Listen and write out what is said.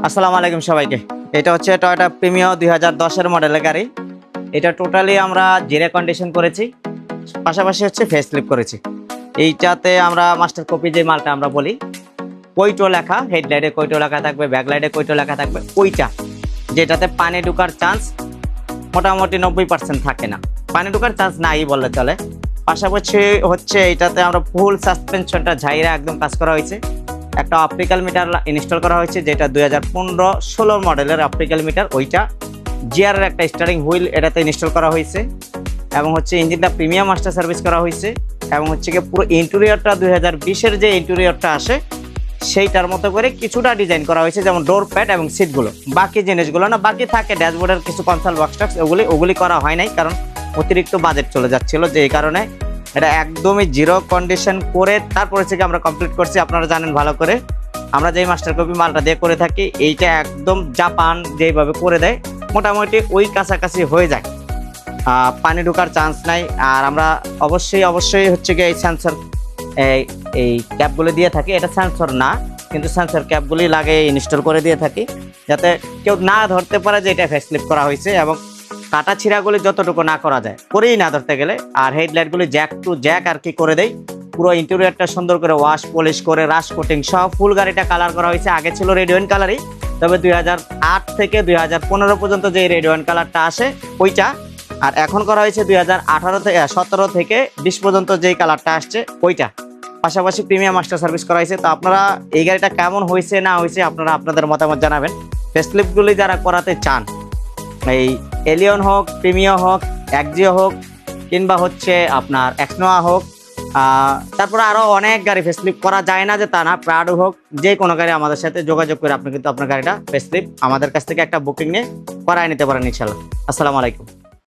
আসসালামু আলাইকুম সবাইকে। এটা হচ্ছে টয়োটা প্রিমিও 2010 এর মডেলের গাড়ি। এটা টোটালি আমরা জিরো কন্ডিশন করেছি, পাশাপাশি হচ্ছে ফেসলিফট করেছি। এইটাতে আমরা মাস্টার কপি যে মালটা আমরা বলি, কইটো লেখা, হেডলাইটে কইটো লেখা থাকবে, ব্যাকলাইটে কইটো লেখা থাকবে, ওইটা যেটাতে পানি ঢোকার চান্স মোটামুটি 90% থাকে না, পানি ঢোকার চান্স নাই বললে চলে। পাশাপাশি হচ্ছে এইটাতে আমরা ফুল সাসপেনশনটা ঝাইরা একদম কাজ করা হয়েছে। একটা অপটিক্যাল মিটার ইনস্টল করা হয়েছে, যেটা 2015-16 মডেলের অপটিক্যাল মিটার। ওইটা জিআরের একটা স্টারিং হুইল এটাতে ইনস্টল করা হয়েছে, এবং হচ্ছে ইঞ্জিনটা প্রিমিয়াম মাস্টার সার্ভিস করা হয়েছে, এবং হচ্ছে কি পুরো ইন্টেরিয়রটা 2020-এর যে ইন্টেরিয়রটা আসে সেইটার মতো করে কিছুটা ডিজাইন করা হয়েছে, যেমন ডোর প্যাড এবং সিটগুলো। বাকি জিনিসগুলো না, বাকি থাকে ড্যাশবোর্ডের কিছু কনসোল বক্স ওগুলি করা হয় নাই, কারণ অতিরিক্ত বাজেট চলে যাচ্ছিল, যে কারণে এটা একদমই জিরো কন্ডিশন করে তারপরে থেকে আমরা কমপ্লিট করছি। আপনারা জানেন ভালো করে, আমরা যেই মাস্টার কপি মালটা দিয়ে করে থাকি, এইটা একদম জাপান যেভাবে করে দেয় মোটামুটি ওই কাছাকাছি হয়ে যায়, পানি ঢোকার চান্স নাই। আর আমরা অবশ্যই হচ্ছে গিয়ে এই সেন্সর এই ক্যাপগুলো দিয়ে থাকি। এটা সেন্সর না, কিন্তু সেন্সর ক্যাপগুলি লাগে ইনস্টল করে দিয়ে থাকি, যাতে কেউ না ধরতে পারে যে এটা ফেসলিফট করা হয়েছে, এবং কাটা ছিঁড়াগুলি যতটুকু না করা যায় করেই না ধরতে গেলে। আর হেডলাইটগুলি জ্যাক টু জ্যাক আর কি করে দেয়। পুরো ইন্টেরিয়রটা সুন্দর করে ওয়াশ পলিশ করে রাশ কোটিং সহ ফুল গাড়িটা কালার করা হয়েছে। আগে ছিল রেড ওয়াইন কালারই, তবে 2008 থেকে 2015 পর্যন্ত যে রেড ওয়াইন কালারটা আসে ওইটা, আর এখন করা হয়েছে 2017 থেকে 20 পর্যন্ত যেই কালারটা আসছে ওইটা। পাশাপাশি প্রিমিয়াম মাস্টার সার্ভিস করা হয়েছে। তো আপনারা এই গাড়িটা কেমন হয়েছে না হয়েছে আপনারা আপনাদের মতামত জানাবেন। ফেসলিফটগুলি যারা করাতে চান, এই এলিয়ন হোক, প্রিমিও হোক, এক্সিও হোক, কিংবা হচ্ছে আপনার এক্সনোয়া হোক, তারপরে আরও অনেক গাড়ি ফেসলিফট করা যায় না যে তা না, প্রাডো হোক, যে কোনো গাড়ি আমাদের সাথে যোগাযোগ করে আপনি কিন্তু আপনার গাড়িটা ফেসলিফট আমাদের কাছ থেকে একটা বুকিং নিয়ে করায় নিতে পারেন ইনশাল্লাহ। আসসালামু আলাইকুম।